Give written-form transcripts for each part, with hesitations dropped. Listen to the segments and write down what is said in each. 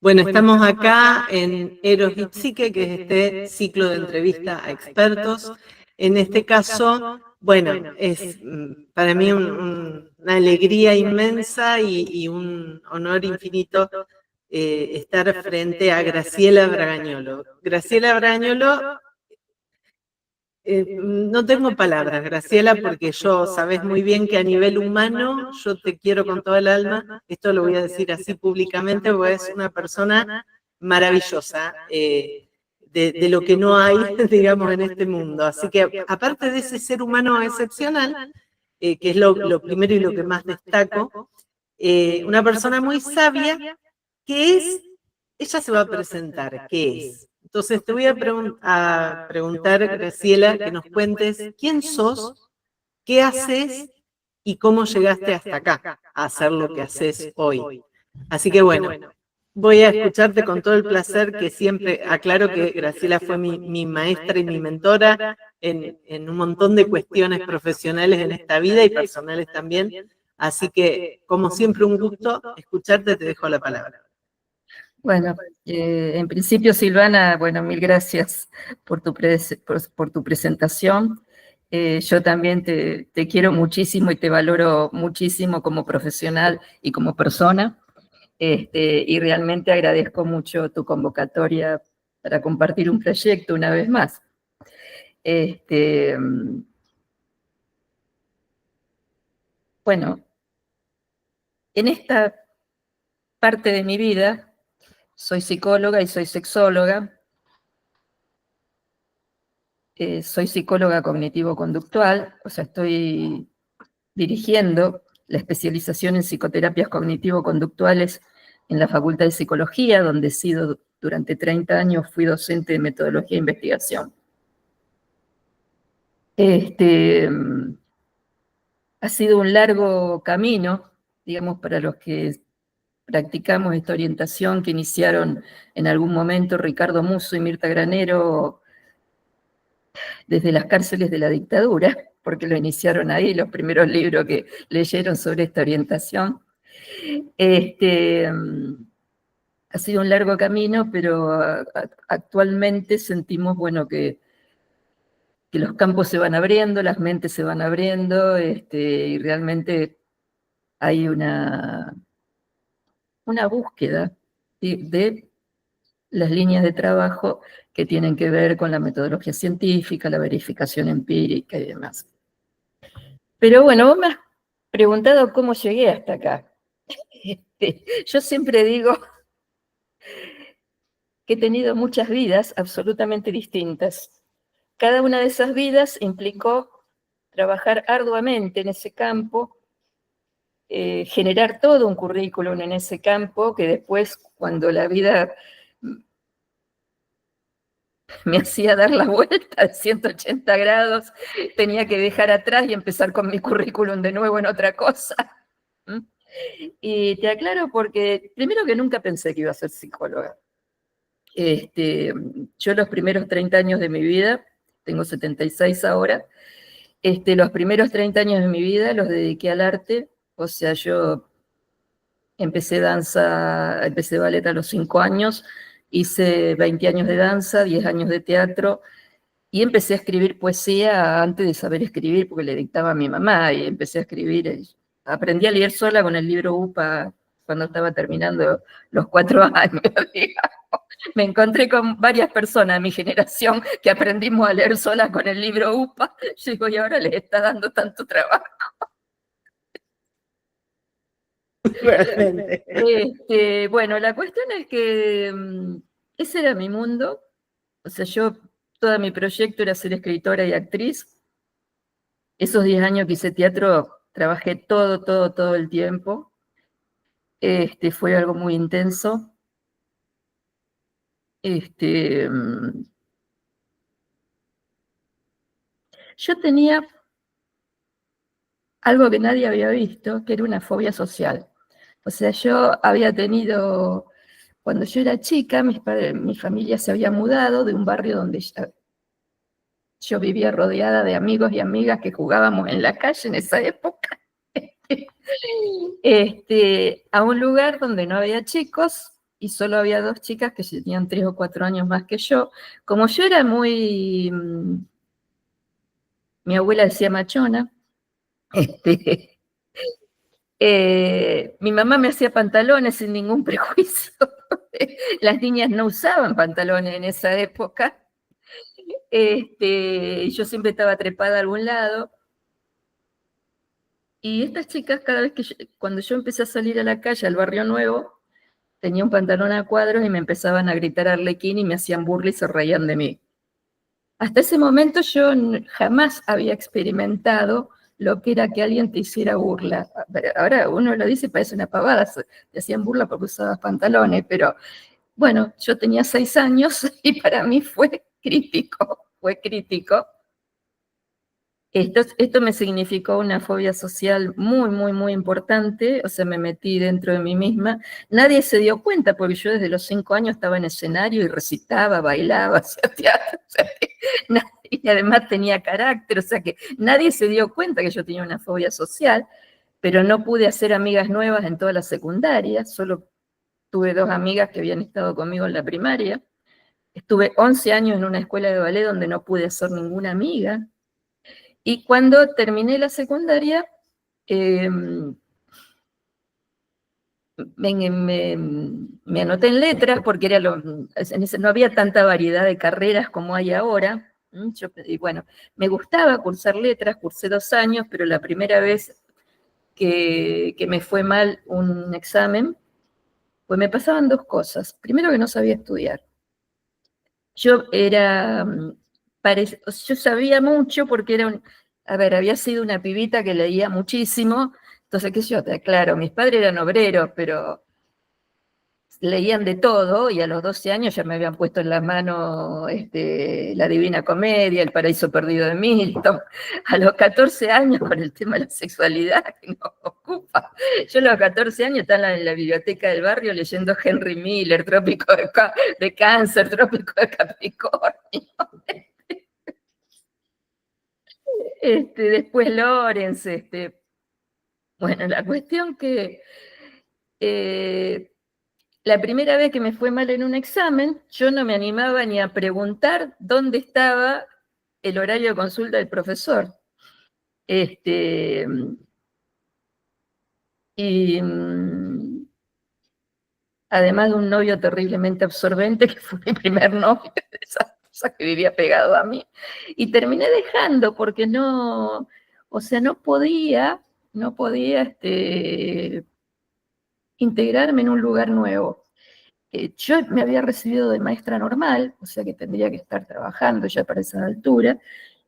Bueno, estamos acá en Eros y Psique, que es este ciclo de entrevista a expertos. En este caso, bueno, es para mí una alegría inmensa y un honor infinito estar frente a Graciela Bragañolo. Graciela Bragañolo, no tengo palabras, Graciela, porque yo sabes muy bien que a nivel humano yo te quiero con toda el alma. Esto lo voy a decir así públicamente, porque es una persona maravillosa, de lo que no hay, digamos, en este mundo. Así que aparte de ese ser humano excepcional, que es lo primero y lo que más destaco, una persona muy sabia, que es, ella se va a presentar, ¿qué es? Entonces te voy a preguntar, Graciela, que nos cuentes quién sos, qué haces y cómo llegaste hasta acá a hacer lo que haces hoy. Así que bueno, voy a escucharte con todo el placer, que siempre aclaro que Graciela fue mi maestra y mi mentora en un montón de cuestiones profesionales en esta vida y personales también. Así que, como siempre, un gusto escucharte, te dejo la palabra. Bueno, en principio, Silvana, bueno, mil gracias por tu presentación. Yo también te quiero muchísimo y te valoro muchísimo como profesional y como persona. Y realmente agradezco mucho tu convocatoria para compartir un proyecto una vez más. Bueno, en esta parte de mi vida soy psicóloga y soy sexóloga. Soy psicóloga cognitivo-conductual, o sea, estoy dirigiendo la especialización en psicoterapias cognitivo-conductuales en la Facultad de Psicología, donde he sido durante 30 años, fui docente de metodología e investigación. Ha sido un largo camino, digamos, para los que practicamos esta orientación que iniciaron en algún momento Ricardo Musso y Mirta Granero desde las cárceles de la dictadura, porque lo iniciaron ahí, los primeros libros que leyeron sobre esta orientación. Ha sido un largo camino, pero actualmente sentimos, bueno, que los campos se van abriendo, las mentes se van abriendo, y realmente hay una búsqueda de las líneas de trabajo que tienen que ver con la metodología científica, la verificación empírica y demás. Pero bueno, vos me has preguntado cómo llegué hasta acá. Yo siempre digo que he tenido muchas vidas absolutamente distintas. Cada una de esas vidas implicó trabajar arduamente en ese campo, generar todo un currículum en ese campo, que después, cuando la vida me hacía dar la vuelta de 180 grados, tenía que dejar atrás y empezar con mi currículum de nuevo en otra cosa. Y te aclaro porque, primero, que nunca pensé que iba a ser psicóloga. Yo los primeros 30 años de mi vida, tengo 76 ahora, los primeros 30 años de mi vida los dediqué al arte. O sea, yo empecé ballet a los 5 años, hice 20 años de danza, 10 años de teatro, y empecé a escribir poesía antes de saber escribir, porque le dictaba a mi mamá, y empecé a escribir. Aprendí a leer sola con el libro UPA cuando estaba terminando los 4 años, digamos. Me encontré con varias personas de mi generación que aprendimos a leer sola con el libro UPA. Yo digo, y ahora les está dando tanto trabajo. Realmente. Bueno, la cuestión es que ese era mi mundo. O sea, todo mi proyecto era ser escritora y actriz. Esos 10 años que hice teatro, trabajé todo el tiempo. Fue algo muy intenso. Yo tenía algo que nadie había visto, que era una fobia social. O sea, yo había tenido, cuando yo era chica, mi familia se había mudado de un barrio donde yo vivía rodeada de amigos y amigas que jugábamos en la calle en esa época, a un lugar donde no había chicos y solo había 2 chicas que tenían 3 o 4 años más que yo. Como yo era muy, mi abuela decía machona, mi mamá me hacía pantalones sin ningún prejuicio. Las niñas no usaban pantalones en esa época. Yo siempre estaba trepada a algún lado. Y estas chicas, cada vez que cuando yo empecé a salir a la calle, al Barrio Nuevo, tenía un pantalón a cuadros y me empezaban a gritar Arlequín y me hacían burla y se reían de mí. Hasta ese momento yo jamás había experimentado lo que era que alguien te hiciera burla. Ahora uno lo dice y parece una pavada, te hacían burla porque usabas pantalones, pero bueno, yo tenía 6 años y para mí fue crítico, fue crítico. Esto me significó una fobia social muy, muy, muy importante, o sea, me metí dentro de mí misma. Nadie se dio cuenta, porque yo desde los 5 años estaba en escenario y recitaba, bailaba, hacía teatro, o sea, y además tenía carácter, o sea que nadie se dio cuenta que yo tenía una fobia social, pero no pude hacer amigas nuevas en toda la secundaria, solo tuve 2 amigas que habían estado conmigo en la primaria. Estuve 11 años en una escuela de ballet donde no pude hacer ninguna amiga. Y cuando terminé la secundaria, me anoté en letras porque no había tanta variedad de carreras como hay ahora. Y bueno, me gustaba cursar letras, cursé 2 años, pero la primera vez que me fue mal un examen, pues me pasaban 2 cosas. Primero, que no sabía estudiar. Yo sabía mucho porque había sido una pibita que leía muchísimo, entonces, qué sé yo, claro, mis padres eran obreros, pero leían de todo, y a los 12 años ya me habían puesto en las manos La Divina Comedia, El Paraíso Perdido de Milton. A los 14 años, con el tema de la sexualidad que nos ocupa, yo a los 14 años estaba en la biblioteca del barrio leyendo Henry Miller, Trópico de Cáncer, Trópico de Capricornio. Después Lorenz, bueno, la cuestión que la primera vez que me fue mal en un examen, yo no me animaba ni a preguntar dónde estaba el horario de consulta del profesor. Y además de un novio terriblemente absorbente, que fue mi primer novio, de esas cosas que vivía pegado a mí, y terminé dejando porque no podía integrarme en un lugar nuevo. Yo me había recibido de maestra normal, o sea que tendría que estar trabajando ya para esa altura,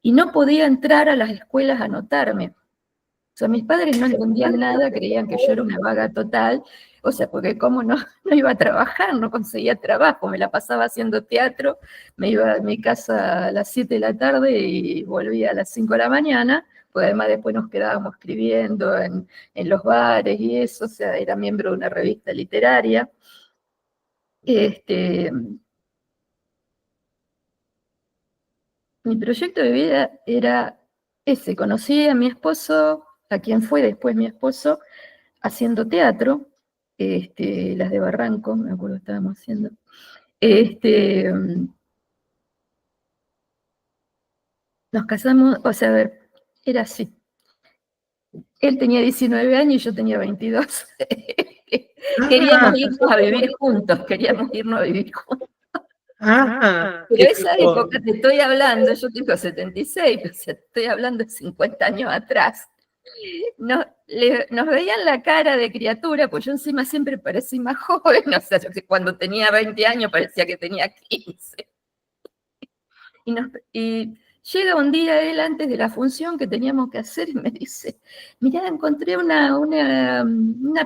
y no podía entrar a las escuelas a anotarme. O sea, mis padres no entendían nada, creían que yo era una vaga total, o sea, porque como no iba a trabajar, no conseguía trabajo, me la pasaba haciendo teatro, me iba a mi casa a las 7 de la tarde y volvía a las 5 de la mañana, porque además después nos quedábamos escribiendo en los bares y eso, o sea, era miembro de una revista literaria. Mi proyecto de vida era ese. Conocí a mi esposo, a quien fue después mi esposo, haciendo teatro, las de Barranco, me acuerdo que estábamos haciendo. Nos casamos, o sea, a ver, era así. Él tenía 19 años y yo tenía 22. Queríamos irnos a vivir juntos. Pero esa época, te estoy hablando, yo tengo 76, o sea, estoy hablando de 50 años atrás. Nos veían la cara de criatura, pues yo encima siempre parecí más joven, o sea, cuando tenía 20 años parecía que tenía 15. Y llega un día él antes de la función que teníamos que hacer y me dice, mirá, encontré una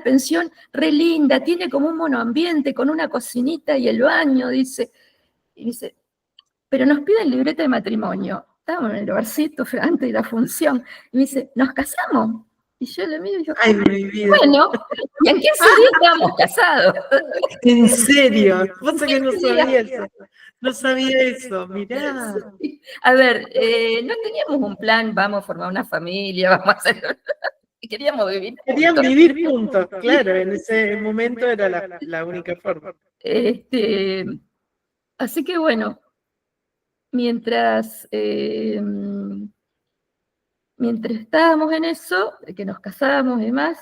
pensión re linda, tiene como un monoambiente con una cocinita y el baño, dice. Y dice, pero nos piden libreta de matrimonio. Estábamos en el barcito antes de la función. Y me dice, ¿nos casamos? Y yo le miro y digo, ay, mi vida. Bueno, y en 15 días estábamos casados. ¿En serio? Vos que no sabía eso. No sabía eso, mirá. A ver, no teníamos un plan, vamos a formar una familia, vamos a hacer... Queríamos vivir Querían juntos. vivir juntos, claro, en ese momento era la única forma. Así que bueno, mientras estábamos en eso, que nos casábamos y demás,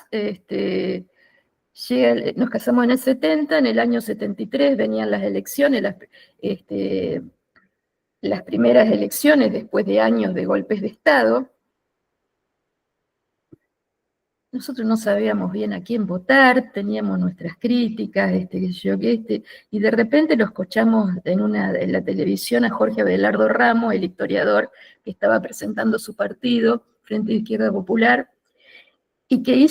nos casamos en el 70, en el año 73 venían las elecciones, las primeras elecciones después de años de golpes de Estado. Nosotros no sabíamos bien a quién votar, teníamos nuestras críticas, y de repente lo escuchamos en la televisión a Jorge Abelardo Ramos, el historiador que estaba presentando su partido, Frente de Izquierda Popular, y que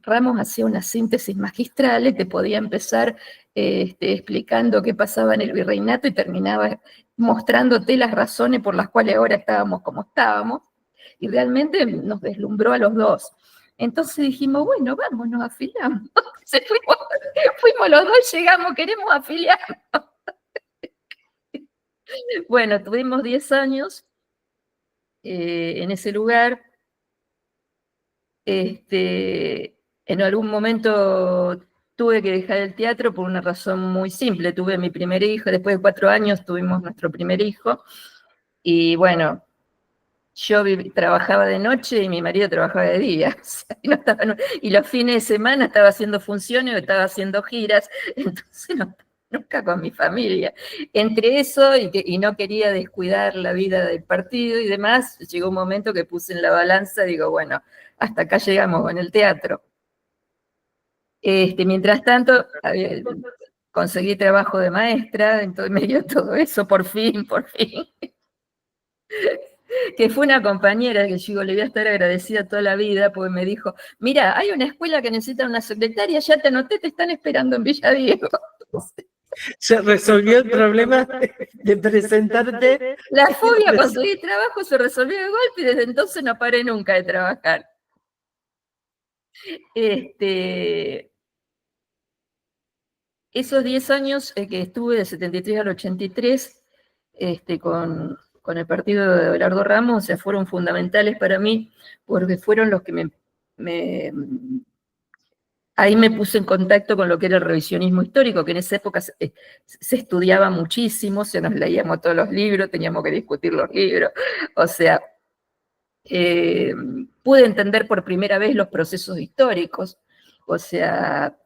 Ramos hacía una síntesis magistral y te podía empezar explicando qué pasaba en el virreinato y terminaba mostrándote las razones por las cuales ahora estábamos como estábamos, y realmente nos deslumbró a los dos. Entonces dijimos, bueno, vamos, nos afiliamos. Entonces fuimos los dos, llegamos, queremos afiliarnos. Bueno, tuvimos 10 años en ese lugar. En algún momento tuve que dejar el teatro por una razón muy simple. Tuve mi primer hijo, después de 4 años tuvimos nuestro primer hijo, y bueno, yo trabajaba de noche y mi marido trabajaba de día, o sea, y los fines de semana estaba haciendo funciones o estaba haciendo giras, entonces nunca con mi familia. Entre eso y no quería descuidar la vida del partido y demás, llegó un momento que puse en la balanza, digo, bueno, hasta acá llegamos con el teatro. Mientras tanto, conseguí trabajo de maestra, entonces me dio todo eso, por fin, que fue una compañera que yo le voy a estar agradecida toda la vida, porque me dijo, mira, hay una escuela que necesita una secretaria, ya te anoté, te están esperando en Villa Diego. Se resolvió el problema de presentarte. La fobia a conseguir trabajo se resolvió de golpe y desde entonces no paré nunca de trabajar. Esos 10 años que estuve de 73 al 83 con el partido de Abelardo Ramos, o sea, fueron fundamentales para mí, porque fueron los que ahí me puse en contacto con lo que era el revisionismo histórico, que en esa época se estudiaba muchísimo, se nos leíamos todos los libros, teníamos que discutir los libros, o sea, pude entender por primera vez los procesos históricos, o sea,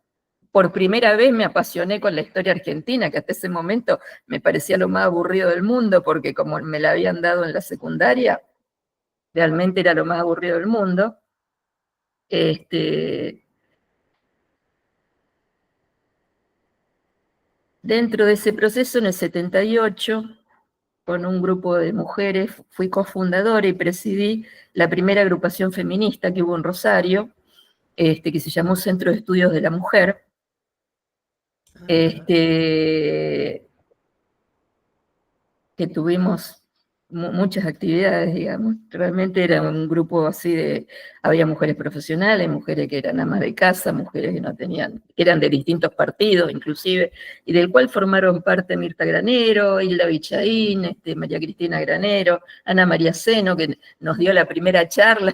por primera vez me apasioné con la historia argentina, que hasta ese momento me parecía lo más aburrido del mundo, porque como me la habían dado en la secundaria, realmente era lo más aburrido del mundo. Dentro de ese proceso, en el 78, con un grupo de mujeres, fui cofundadora y presidí la primera agrupación feminista que hubo en Rosario, que se llamó Centro de Estudios de la Mujer. Que tuvimos muchas actividades, digamos. Realmente era un grupo así había mujeres profesionales, mujeres que eran amas de casa, mujeres que no tenían, que eran de distintos partidos inclusive, y del cual formaron parte Mirta Granero, Hilda Bichaín, María Cristina Granero, Ana María Seno, que nos dio la primera charla.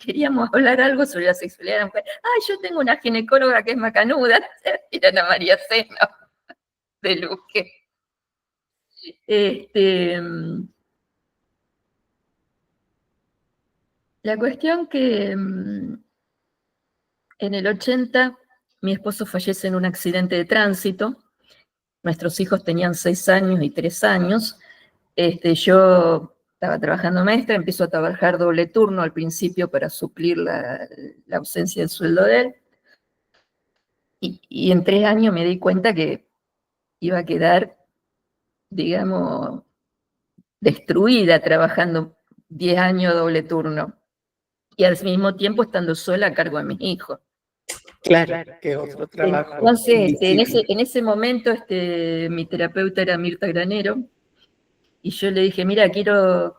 Queríamos hablar algo sobre la sexualidad de la mujer. ¡Ay, yo tengo una ginecóloga que es macanuda! Era Ana María Seno, de Luque. La cuestión que en el 80 mi esposo fallece en un accidente de tránsito, nuestros hijos tenían 6 años y 3 años, yo estaba trabajando maestra, empiezo a trabajar doble turno al principio para suplir la ausencia del sueldo de él, y en 3 años me di cuenta que iba a quedar, digamos, destruida trabajando 10 años doble turno, y al mismo tiempo estando sola a cargo de mis hijos. Claro, que otro trabajo. Entonces, en ese momento, mi terapeuta era Mirta Granero, y yo le dije, mira, quiero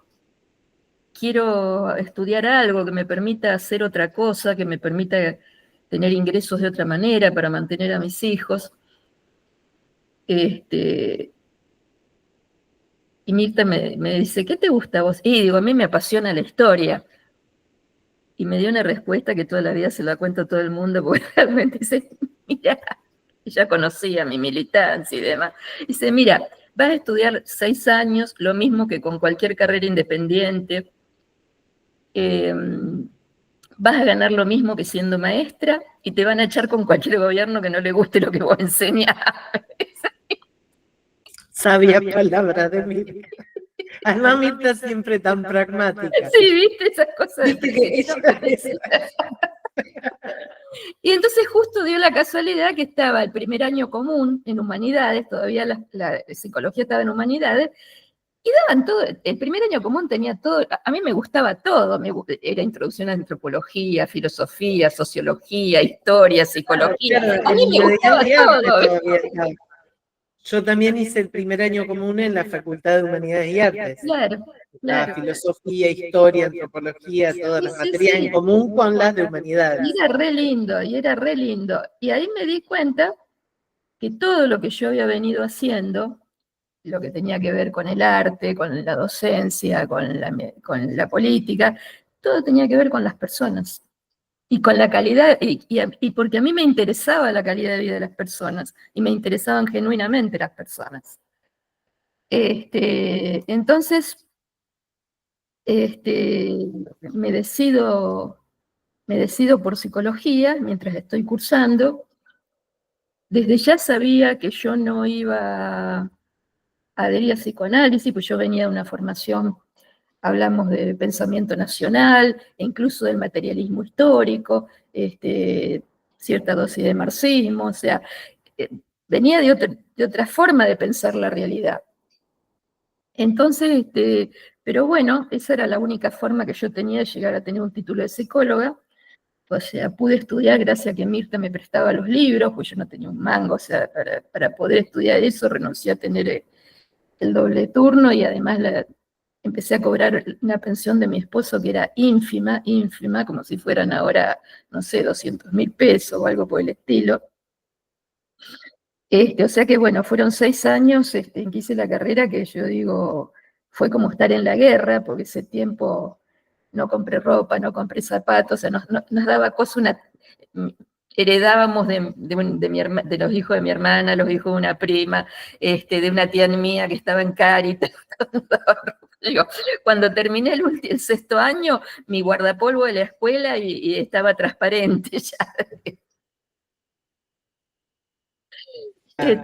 estudiar algo que me permita hacer otra cosa, que me permita tener ingresos de otra manera para mantener a mis hijos. Y Mirta me dice, ¿qué te gusta a vos? Y digo, a mí me apasiona la historia. y me dio una respuesta que toda la vida se la cuento a todo el mundo, porque realmente dice, mira, ella conocía mi militancia y demás, dice, mira, vas a estudiar 6 años, lo mismo que con cualquier carrera independiente, vas a ganar lo mismo que siendo maestra y te van a echar con cualquier gobierno que no le guste lo que vos enseñás. Sabia palabra de Mirta. Además, Mirta siempre tan pragmática. Sí, viste esas cosas de Viste que Y entonces justo dio la casualidad que estaba el primer año común en humanidades, todavía la psicología estaba en humanidades, y daban todo, el primer año común tenía todo, a mí me gustaba todo, era introducción a antropología, filosofía, sociología, historia, psicología, Claro, a mí me gustaba todo. Yo también hice el primer año común en la Facultad de Humanidades y Artes. Claro, La claro. filosofía, historia, antropología, todas las materias en común con las de humanidades. Y era re lindo, y era re lindo. Y ahí me di cuenta que todo lo que yo había venido haciendo, lo que tenía que ver con el arte, con la docencia, con la política, todo tenía que ver con las personas. Y con la calidad, y porque a mí me interesaba la calidad de vida de las personas, y me interesaban genuinamente las personas. Entonces, me decido por psicología mientras estoy cursando. Desde ya sabía que yo no iba a adherir a psicoanálisis, pues yo venía de una formación, hablamos de pensamiento nacional, e incluso del materialismo histórico, cierta dosis de marxismo, o sea, venía de otra forma de pensar la realidad. Entonces, pero bueno, esa era la única forma que yo tenía de llegar a tener un título de psicóloga. O sea, pude estudiar gracias a que Mirta me prestaba los libros, pues yo no tenía un mango, o sea, para poder estudiar eso renuncié a tener el doble turno y además empecé a cobrar una pensión de mi esposo que era ínfima, ínfima, como si fueran ahora, no sé, 200.000 pesos o algo por el estilo. O sea que bueno, fueron 6 años en que hice la carrera que yo digo, fue como estar en la guerra, porque ese tiempo no compré ropa, no compré zapatos, o sea, nos daba cosa heredábamos de los hijos de mi hermana, los hijos de una prima, de una tía mía que estaba en Cáritas. Digo, cuando terminé el 6º año, mi guardapolvo de la escuela y estaba transparente ya.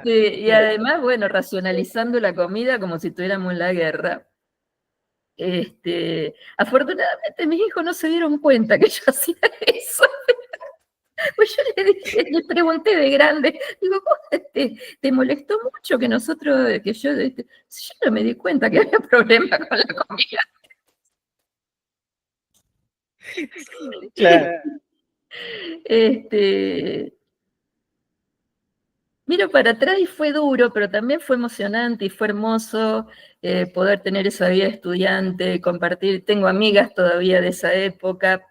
Y además, bueno, racionalizando la comida como si estuviéramos en la guerra. Afortunadamente mis hijos no se dieron cuenta que yo hacía eso. Pues yo les pregunté de grande, digo, ¿vos te molestó mucho que nosotros, yo no me di cuenta que había problema con la comida? Claro. Miro para atrás y fue duro, pero también fue emocionante y fue hermoso poder tener esa vida de estudiante, compartir. Tengo amigas todavía de esa época,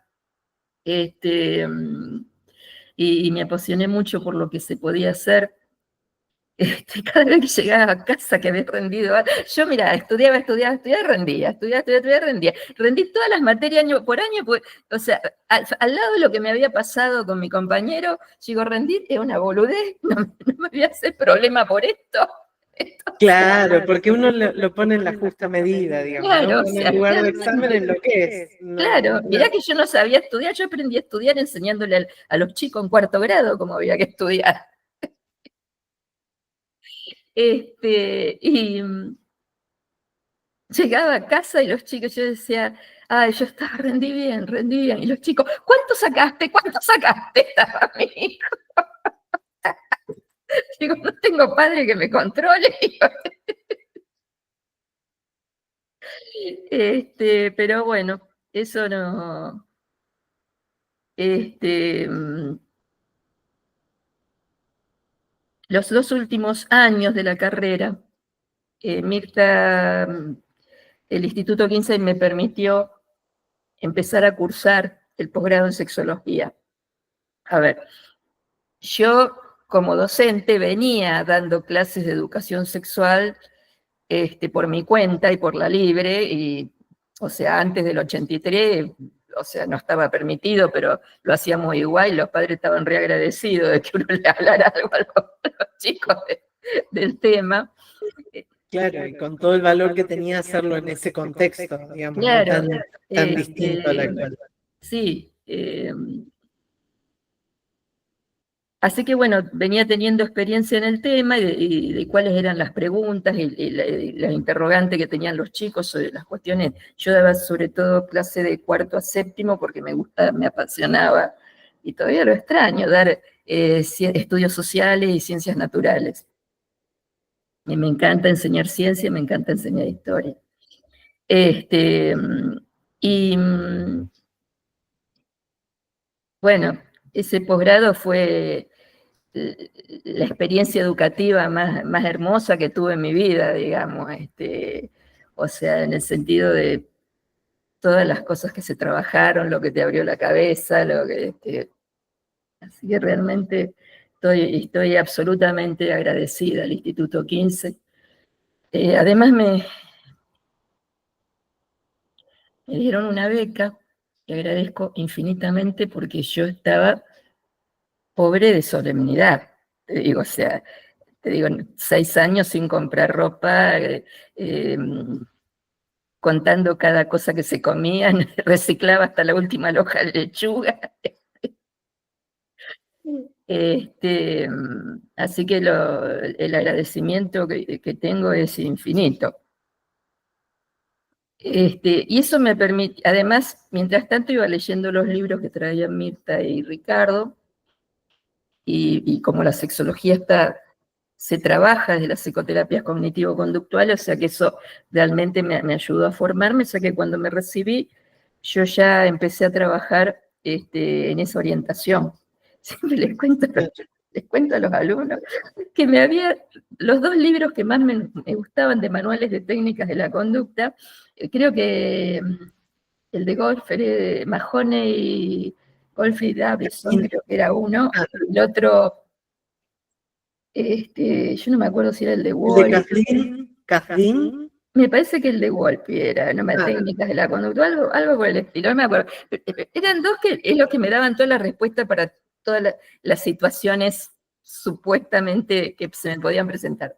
y me apasioné mucho por lo que se podía hacer. Cada vez que llegaba a casa que había rendido, yo mira, estudiaba, rendía, rendía. Rendí todas las materias año por año, pues, o sea, al lado de lo que me había pasado con mi compañero, digo, rendir es una boludez, no me voy a hacer problema por esto. Claro, porque uno lo pone en la justa medida, digamos, claro, ¿no? Pone en lugar de examen en lo que es. Claro, mirá que yo no sabía estudiar, yo aprendí a estudiar enseñándole a los chicos en 4º grado cómo había que estudiar. Y llegaba a casa y los chicos, yo decía, ay, yo rendí bien, y los chicos, ¿cuánto sacaste? Estaba mi hijo. Digo, no tengo padre que me controle. Pero bueno, eso no. Los 2 últimos años de la carrera, Mirta, el Instituto 15 me permitió empezar a cursar el posgrado en sexología. A ver, yo como docente venía dando clases de educación sexual por mi cuenta y por la libre, y, o sea, antes del 83, o sea, no estaba permitido, pero lo hacíamos igual, y los padres estaban re agradecidos de que uno le hablara algo a los chicos del tema. Claro, y con todo el valor que tenía hacerlo en ese contexto, digamos, no Claro, tan distinto al actual. sí. Así que bueno, venía teniendo experiencia en el tema y de cuáles eran las preguntas y las interrogantes que tenían los chicos sobre las cuestiones. Yo daba sobre todo clase de cuarto a séptimo porque me gustaba, me apasionaba, y todavía lo extraño, dar estudios sociales y ciencias naturales. Y me encanta enseñar ciencia, me encanta enseñar historia. Y bueno, ese posgrado fue la experiencia educativa más hermosa que tuve en mi vida, digamos, o sea, en el sentido de todas las cosas que se trabajaron, lo que te abrió la cabeza, así que realmente estoy absolutamente agradecida al Instituto 15. Además me dieron una beca, que agradezco infinitamente porque yo estaba pobre de solemnidad, te digo, o sea, te digo, 6 años sin comprar ropa, eh, contando cada cosa que se comían, reciclaba hasta la última hoja de lechuga. Así que el agradecimiento que tengo es infinito. Y eso me permite, además, mientras tanto iba leyendo los libros que traían Mirta y Ricardo, y como la sexología se trabaja desde las psicoterapias cognitivo-conductuales, o sea que eso realmente me ayudó a formarme, o sea que cuando me recibí, yo ya empecé a trabajar en esa orientación. Siempre les cuento a los alumnos que los 2 libros que más me gustaban de manuales de técnicas de la conducta, creo que el de Goldfried, Mahoney y Goldfried Davidson, creo que era uno, el otro, yo no me acuerdo si era el de Wolf. ¿El de Kathleen? Me parece que el de Wolf era, no me técnicas de la conducta, algo por el estilo, no me acuerdo. Eran 2 que es lo que me daban toda la respuesta para todas las situaciones supuestamente que se me podían presentar.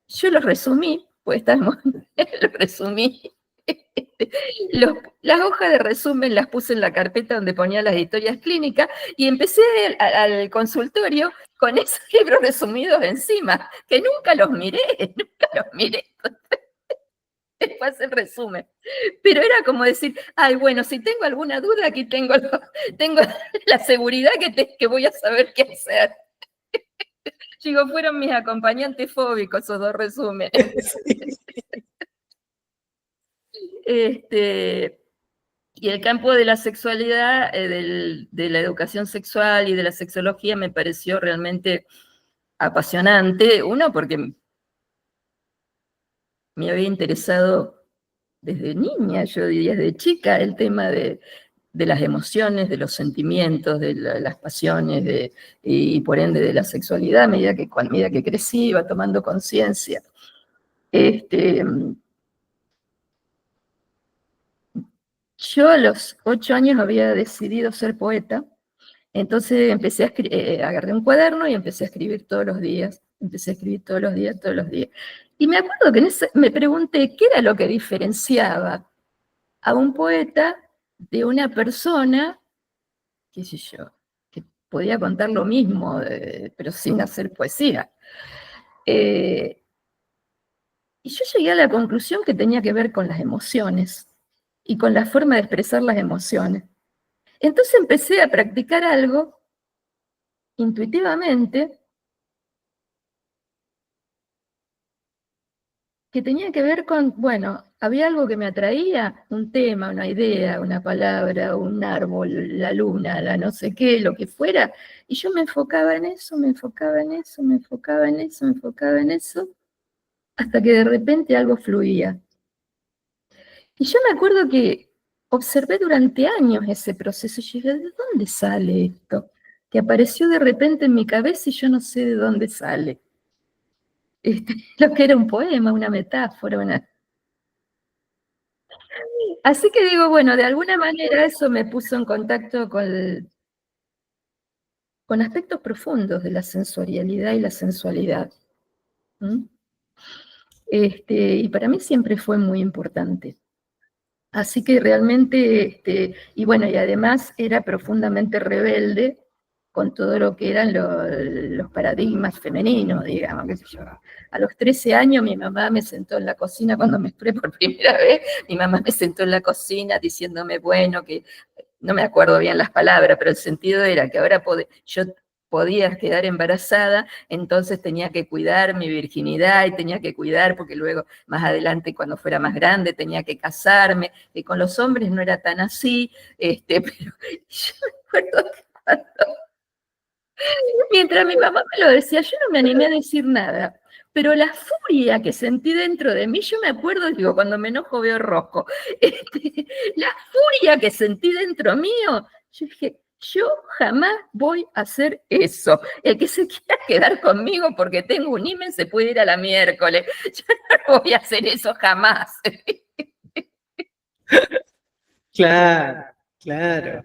Yo los resumí, pues estamos, los resumí. Las hojas de resumen las puse en la carpeta donde ponía las historias clínicas y empecé al consultorio con esos libros resumidos encima, que nunca los miré. Después el resumen. Pero era como decir, ay, bueno, si tengo alguna duda, aquí tengo la seguridad que voy a saber qué hacer. Digo, fueron mis acompañantes fóbicos esos 2 resúmenes. Y el campo de la sexualidad, de la educación sexual y de la sexología me pareció realmente apasionante. Uno, porque me había interesado desde niña, yo diría desde chica, el tema de las emociones, de los sentimientos, de las pasiones, y por ende de la sexualidad, a medida que crecí, iba tomando conciencia. Yo a los 8 años había decidido ser poeta, entonces empecé agarré un cuaderno y empecé a escribir todos los días, todos los días. Y me acuerdo que me pregunté qué era lo que diferenciaba a un poeta de una persona, qué sé yo, que podía contar lo mismo, pero sin hacer poesía. Y yo llegué a la conclusión que tenía que ver con las emociones y con la forma de expresar las emociones. Entonces empecé a practicar algo intuitivamente que tenía que ver con, bueno, había algo que me atraía, un tema, una idea, una palabra, un árbol, la luna, la no sé qué, lo que fuera, y yo me enfocaba en eso, me enfocaba en eso, me enfocaba en eso, me enfocaba en eso, hasta que de repente algo fluía. Y yo me acuerdo que observé durante años ese proceso, y yo dije, ¿de dónde sale esto? Que apareció de repente en mi cabeza y yo no sé de dónde sale. Lo que era un poema, una metáfora, Así que digo, bueno, de alguna manera eso me puso en contacto con aspectos profundos de la sensorialidad y la sensualidad. ¿Mm? Y para mí siempre fue muy importante. Así que realmente, y bueno, y además era profundamente rebelde con todo lo que eran los paradigmas femeninos, digamos, qué sé yo. A los 13 años mi mamá me sentó en la cocina cuando me menstrué por primera vez, mi mamá me sentó en la cocina diciéndome, bueno, que no me acuerdo bien las palabras, pero el sentido era que ahora yo podía quedar embarazada, entonces tenía que cuidar mi virginidad y tenía que cuidar porque luego más adelante cuando fuera más grande tenía que casarme, que con los hombres no era tan así, pero yo me acuerdo que mientras mi mamá me lo decía, yo no me animé a decir nada. Pero la furia que sentí dentro de mí, yo me acuerdo, digo, cuando me enojo veo rojo, la furia que sentí dentro mío, yo dije, yo jamás voy a hacer eso. El que se quiera quedar conmigo porque tengo un himen se puede ir a la miércoles. Yo no voy a hacer eso jamás. Claro, claro.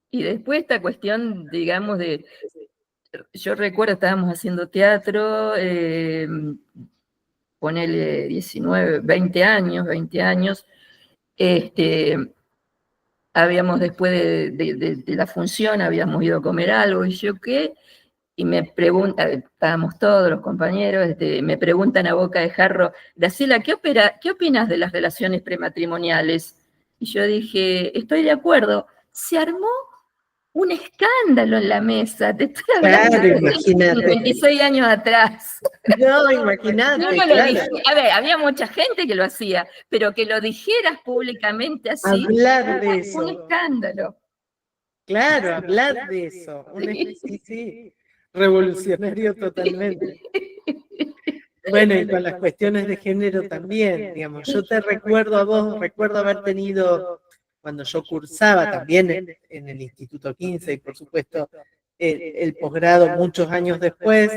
Y después esta cuestión, digamos, yo recuerdo, estábamos haciendo teatro, ponele 19, 20 años, habíamos después de la función, habíamos ido a comer algo, y yo qué, y me preguntan, estábamos todos los compañeros, me preguntan a boca de jarro, Graciela, ¿qué opinas de las relaciones prematrimoniales? Y yo dije, estoy de acuerdo. Se armó un escándalo en la mesa, te estoy hablando Claro, de imagínate. 56 años atrás. No, Yo imagínate, no lo claro. dije, a ver, había mucha gente que lo hacía, pero que lo dijeras públicamente así, Hablar de fue un eso. escándalo. Claro, hablar de eso. Sí. Sí, sí. Revolucionario totalmente. Bueno, y con las cuestiones de género también, digamos, yo te recuerdo a vos, recuerdo haber tenido, cuando yo cursaba también en el Instituto 15 y por supuesto el posgrado muchos años después,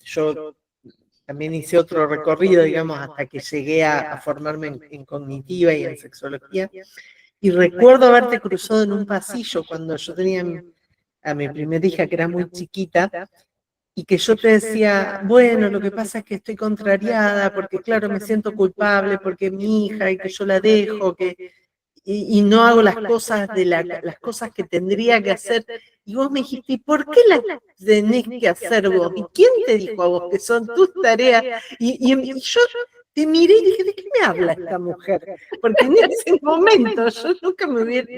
yo también hice otro recorrido, digamos, hasta que llegué a formarme en cognitiva y en sexología, y recuerdo haberte cruzado en un pasillo cuando yo tenía a mi primera hija, que era muy chiquita, y que yo te decía, bueno, lo que pasa es que estoy contrariada, porque claro, me siento culpable, porque mi hija, y que yo la dejo, y no hago las cosas las cosas que tendría que hacer. Y vos me dijiste, ¿y por qué las tenés que hacer vos? ¿Y quién te dijo a vos que son tus tareas? Y yo te miré y dije, ¿de qué me habla esta mujer? Porque en ese momento yo nunca me hubiera,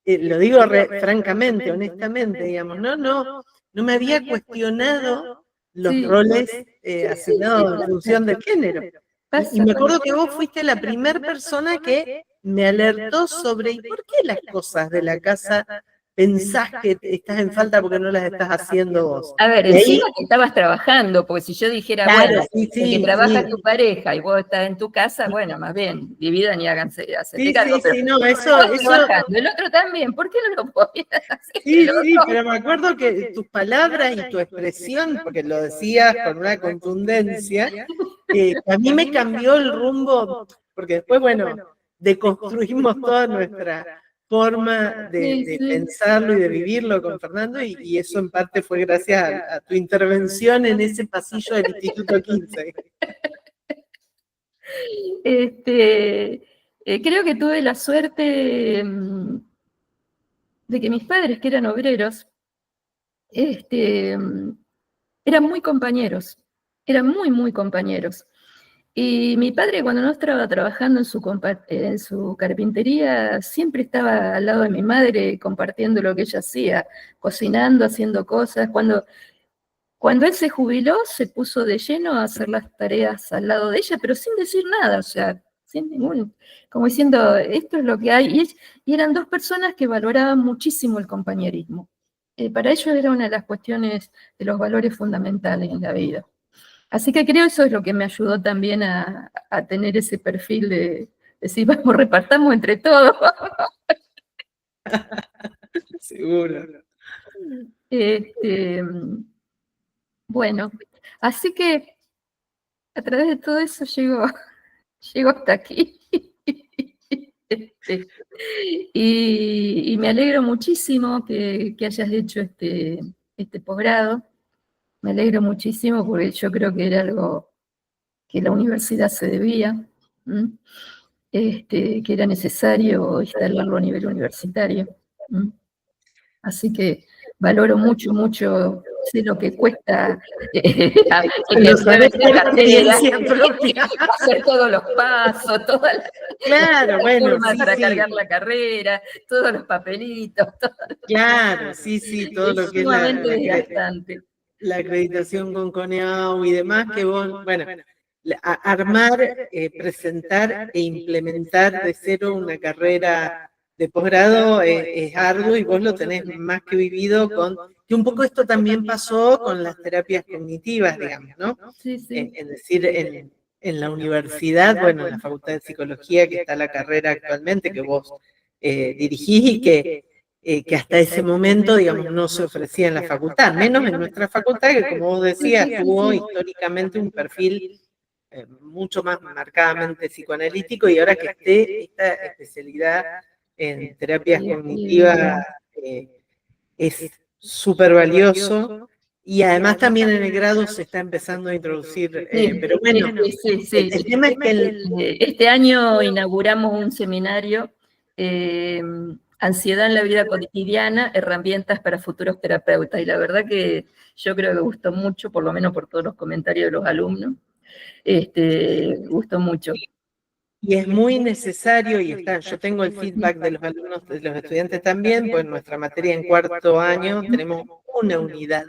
lo digo francamente, honestamente, digamos, no me había cuestionado los Sí, roles sí, sí, sí, asignados en función del género. Y pasa. me acuerdo que vos fuiste la primera persona que me alertó sobre ¿y por qué las cosas de la casa pensás que estás en falta porque no las estás haciendo vos? A ver, Y ahí, encima que estabas trabajando, porque si yo dijera, bueno, claro, sí, el que sí, trabaja sí, es tu pareja y vos estás en tu casa, bueno, más bien, dividan y háganse, hacete sí, cargo, sí, pero sí, no, vos trabajando, el otro también, ¿por qué no lo podías hacer el sí, sí, otro? pero me acuerdo que tus palabras y tu expresión, porque lo decías con una contundencia, que a mí me cambió el rumbo, porque después, bueno, deconstruimos toda nuestra forma Sí, de sí. pensarlo y de vivirlo con Fernando, y eso en parte fue gracias a tu intervención en ese pasillo del Instituto 15. Creo que tuve la suerte de que mis padres, que eran obreros, eran muy compañeros, eran muy, muy compañeros. Y mi padre, cuando no estaba trabajando en su carpintería, siempre estaba al lado de mi madre compartiendo lo que ella hacía, cocinando, haciendo cosas. Cuando él se jubiló, se puso de lleno a hacer las tareas al lado de ella, pero sin decir nada, o sea, sin ningún, como diciendo, esto es lo que hay. Y eran dos personas que valoraban muchísimo el compañerismo. Para ellos era una de las cuestiones de los valores fundamentales en la vida. Así que creo eso es lo que me ayudó también a tener ese perfil de decir, vamos, repartamos entre todos. Seguro. Este, bueno, así que a través de todo eso llego hasta aquí. Y me alegro muchísimo que hayas hecho este posgrado. Me alegro muchísimo porque yo creo que era algo que la universidad se debía, que era necesario instalarlo a nivel universitario. Así que valoro mucho, mucho, sé lo que cuesta Lo sabés por carrera, experiencia propia. hacer todos los pasos, todas las Claro, bueno, formas sí, para sí. cargar la carrera, todos los papelitos, Claro, sí, sí, todo es lo que es sumamente desgastante. la acreditación con CONEAU y demás, que vos, bueno, armar, presentar e implementar de cero una carrera de posgrado es arduo y vos lo tenés más que vivido con, que un poco esto también pasó con las terapias cognitivas, digamos, ¿no? Sí, sí. Es decir, en la universidad, bueno, en la Facultad de Psicología, que está la carrera actualmente que vos dirigís y que hasta ese momento, digamos, no se ofrecía en la facultad, menos en nuestra facultad, que como vos decías, tuvo históricamente un perfil mucho más marcadamente psicoanalítico y ahora que esté esta especialidad en terapias cognitivas es súper valioso. Y además también en el grado se está empezando a introducir, pero bueno, el tema es que este año inauguramos un seminario, Ansiedad en la vida cotidiana, herramientas para futuros terapeutas, y la verdad que yo creo que gustó mucho, por lo menos por todos los comentarios de los alumnos, gustó mucho. Y es muy necesario, y está, yo tengo el feedback de los alumnos, de los estudiantes también, pues nuestra materia en cuarto año tenemos una unidad,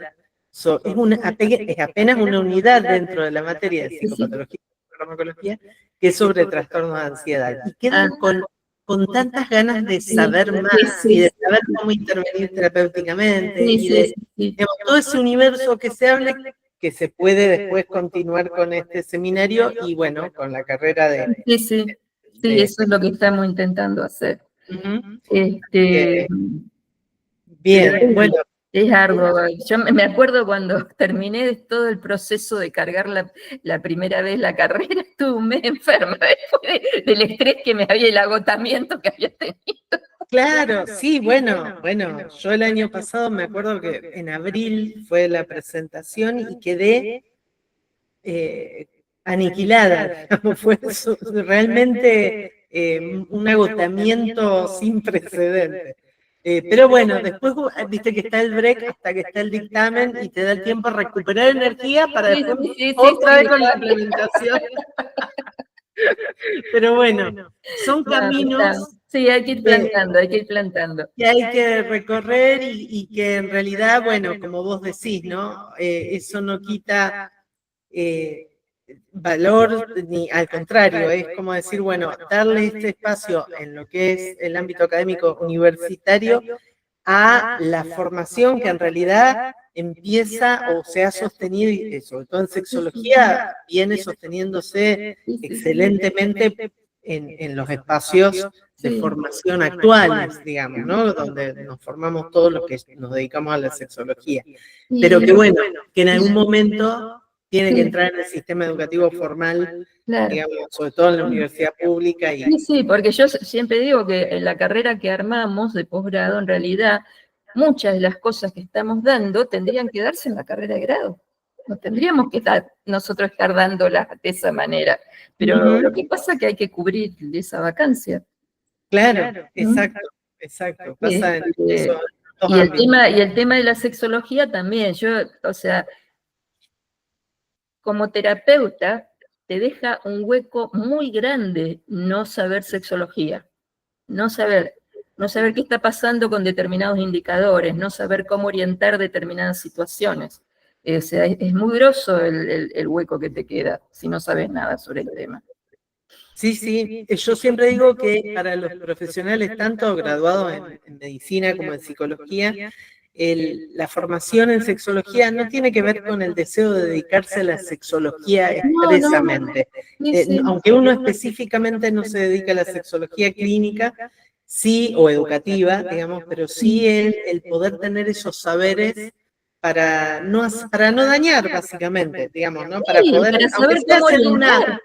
es apenas una unidad dentro de la materia de psicopatología y farmacología, que es sobre trastornos de ansiedad. Y quedan con tantas ganas de saber más y de saber cómo intervenir terapéuticamente y de digamos, todo ese universo que se hable, que se puede después continuar con este seminario y bueno, con la carrera de... Sí, eso es lo que estamos intentando hacer. Bien, bueno. Es arduo. Yo me acuerdo cuando terminé de todo el proceso de cargar la primera vez la carrera, estuve un mes enferma después del estrés que me había, el agotamiento que había tenido. Claro, sí, bueno, yo el año pasado me acuerdo que en abril fue la presentación y quedé aniquilada, fue realmente un agotamiento sin precedentes. Pero bueno, después viste que está el break hasta que está el dictamen y te da el tiempo a recuperar energía para después otra vez con la implementación. Pero bueno, son caminos. Sí, hay que ir plantando, hay que ir plantando. Que hay que recorrer y que en realidad, bueno, como vos decís, ¿no? Eso no quita valor, ni al contrario, es como decir, bueno, darle este espacio en lo que es el ámbito académico universitario a la formación que en realidad empieza o se ha sostenido, y sobre todo en sexología, viene sosteniéndose excelentemente en los espacios de formación actuales, digamos, ¿no? Donde nos formamos todos los que nos dedicamos a la sexología. Pero que bueno, que en algún momento tiene que entrar en el sistema educativo formal, digamos, sobre todo en la universidad pública. Sí, porque yo siempre digo que en la carrera que armamos de posgrado, en realidad, muchas de las cosas que estamos dando tendrían que darse en la carrera de grado. No tendríamos que nosotros estar dándolas de esa manera. Pero lo que pasa es que hay que cubrir esa vacancia. Claro, exacto. Pasa en eso. Y el tema de la sexología también. Yo, o sea, como terapeuta, te deja un hueco muy grande no saber sexología, no saber qué está pasando con determinados indicadores, no saber cómo orientar determinadas situaciones. O sea, es muy grosso el hueco que te queda si no sabes nada sobre el tema. Sí, yo siempre digo que para los profesionales, tanto graduados en medicina como en psicología, la formación en sexología no tiene que ver con el deseo de dedicarse a la sexología expresamente. Aunque uno específicamente no se dedica a la sexología clínica, sí, o educativa, digamos, pero sí el poder tener esos saberes para no dañar, básicamente, digamos, ¿no? Para Sí, poder, para aunque saber sea cómo orientar.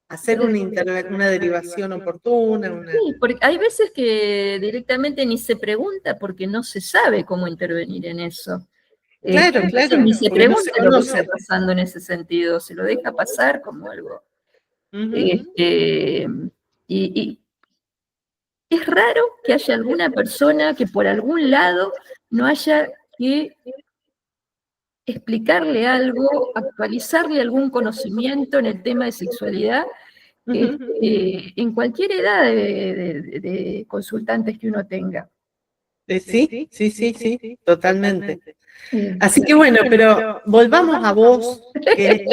hacer una derivación oportuna, Sí, porque hay veces que directamente ni se pregunta porque no se sabe cómo intervenir en eso. Claro, A veces claro, ni se porque no se pregunta lo que está conoce. pasando en ese sentido, se lo deja pasar como algo. Ujú. Y es raro que haya alguna persona que por algún lado no haya que explicarle algo, actualizarle algún conocimiento en el tema de sexualidad, Ujú. en cualquier edad de consultantes que uno tenga. Sí, sí, sí, sí, totalmente. Sí. Así que bueno, pero volvamos a vos, que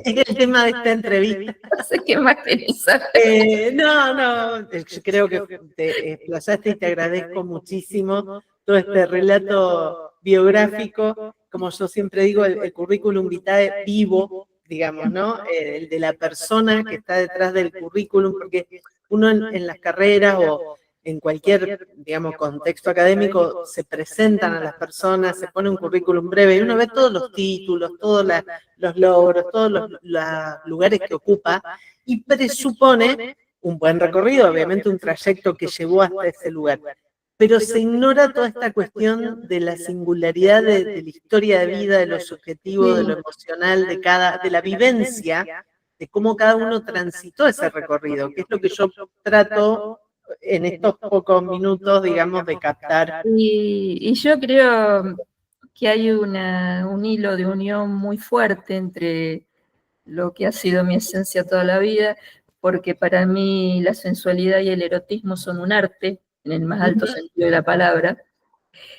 es el tema de esta entrevista. No sé qué más querés saber. No, yo creo que te explayaste y te agradezco muchísimo todo este relato biográfico. Como yo siempre digo, el currículum vitae vivo, digamos, ¿no? El de la persona que está detrás del currículum, porque uno en las carreras o en cualquier, digamos, contexto académico se presentan a las personas, se pone un currículum breve y uno ve todos los títulos, todos los logros, todos los lugares que ocupa y presupone un buen recorrido, obviamente un trayecto que llevó hasta ese lugar. Pero se ignora toda esta cuestión de la singularidad de la historia de vida, de lo subjetivo, de lo emocional, de la vivencia, de cómo cada uno transitó ese recorrido, que es lo que yo trato en estos pocos minutos, digamos, de captar. Y yo creo que hay un hilo de unión muy fuerte entre lo que ha sido mi esencia toda la vida, porque para mí la sensualidad y el erotismo son un arte, en el más alto sentido de la palabra,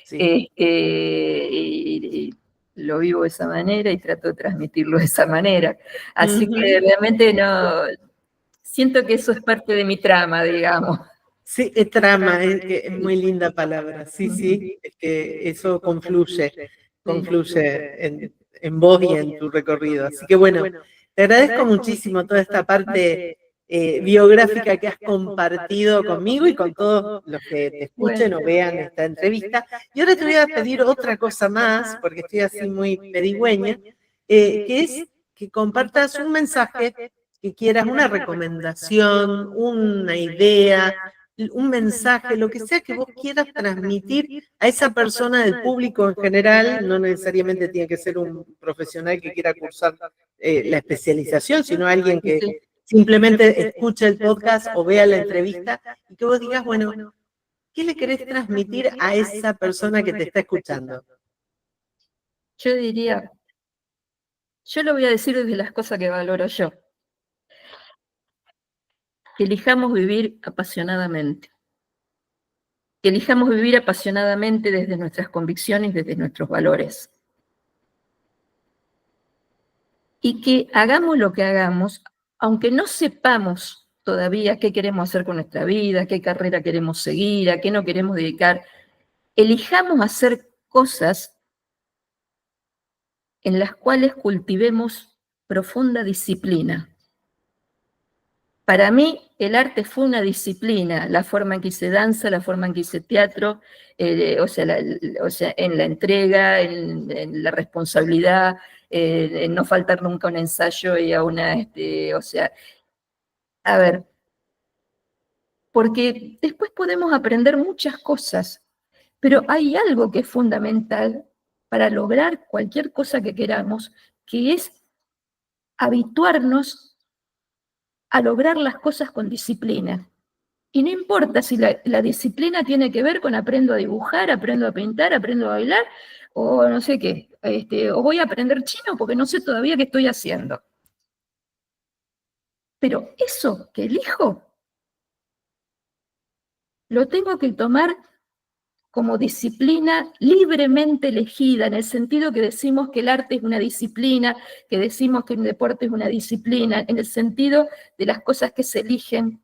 Sí. y lo vivo de esa manera y trato de transmitirlo de esa manera. Así que realmente no, siento que eso es parte de mi trama, digamos. Sí, es trama, es muy linda palabra. Sí, sí, es que eso confluye en vos y en tu recorrido. Así que bueno, te agradezco muchísimo toda esta parte biográfica que has compartido conmigo y con todos los que te escuchen o vean esta entrevista. Y ahora te voy a pedir otra cosa más, porque estoy así muy pedigüeña, que es que compartas un mensaje que quieras, una recomendación, una idea, un mensaje, lo que sea que vos quieras transmitir a esa persona del público en general, no necesariamente tiene que ser un profesional que quiera cursar la especialización, sino alguien que simplemente escuche el podcast o vea la entrevista y que vos digas, bueno, ¿qué le querés transmitir a esa persona que te está escuchando? Yo diría, yo lo voy a decir desde las cosas que valoro yo. Que elijamos vivir apasionadamente. Que elijamos vivir apasionadamente desde nuestras convicciones, desde nuestros valores. Y que hagamos lo que hagamos, aunque no sepamos todavía qué queremos hacer con nuestra vida, qué carrera queremos seguir, a qué no queremos dedicar, elijamos hacer cosas en las cuales cultivemos profunda disciplina. Para mí, el arte fue una disciplina, la forma en que hice danza, la forma en que hice teatro, o sea, en la entrega, en la responsabilidad, en no faltar nunca a un ensayo y a una, o sea, a ver, porque después podemos aprender muchas cosas, pero hay algo que es fundamental para lograr cualquier cosa que queramos, que es habituarnos a lograr las cosas con disciplina. Y no importa si la disciplina tiene que ver con aprendo a dibujar, aprendo a pintar, aprendo a bailar, o no sé qué, o voy a aprender chino porque no sé todavía qué estoy haciendo. Pero eso que elijo, lo tengo que tomar como disciplina libremente elegida, en el sentido que decimos que el arte es una disciplina, que decimos que un deporte es una disciplina, en el sentido de las cosas que se eligen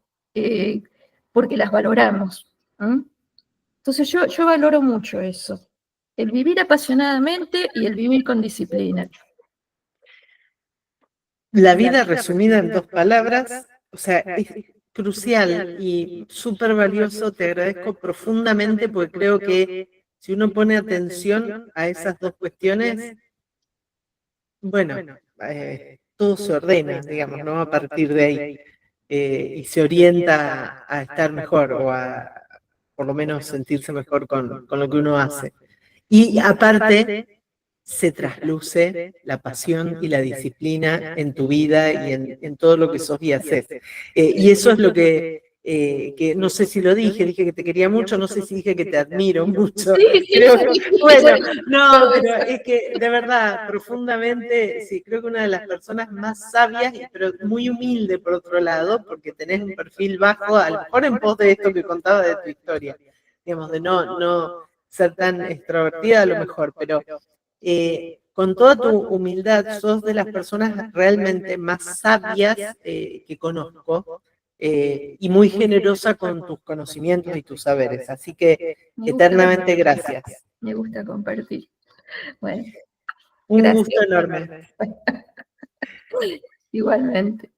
porque las valoramos. Entonces yo valoro mucho eso, el vivir apasionadamente y el vivir con disciplina. La vida resumida en dos palabras, o sea, es crucial y súper valioso, te agradezco profundamente porque creo que Si uno pone atención a esas dos cuestiones, bueno, todo se ordena, digamos, ¿no? A partir de ahí. Y se orienta a estar mejor o a, por lo menos, sentirse mejor con lo que uno hace. Y aparte, se trasluce la pasión y la disciplina en tu vida y en todo lo que sos y haces. Y eso es lo que no sé si lo dije que te quería mucho, no sé si dije que te admiro mucho. Sí, Creo sí, que, bueno, no, pero es que de verdad, profundamente, sí, creo que una de las personas más sabias, pero muy humilde por otro lado, porque tenés un perfil bajo, a lo mejor en pos de esto que contaba de tu historia, digamos, de no ser tan extrovertida a lo mejor, pero con toda tu humildad, sos de las personas realmente más sabias que conozco y muy generosa con tus conocimientos y tus saberes. Así que eternamente gracias. Me gusta compartir. Bueno, Un gracias. gusto enorme. Igualmente.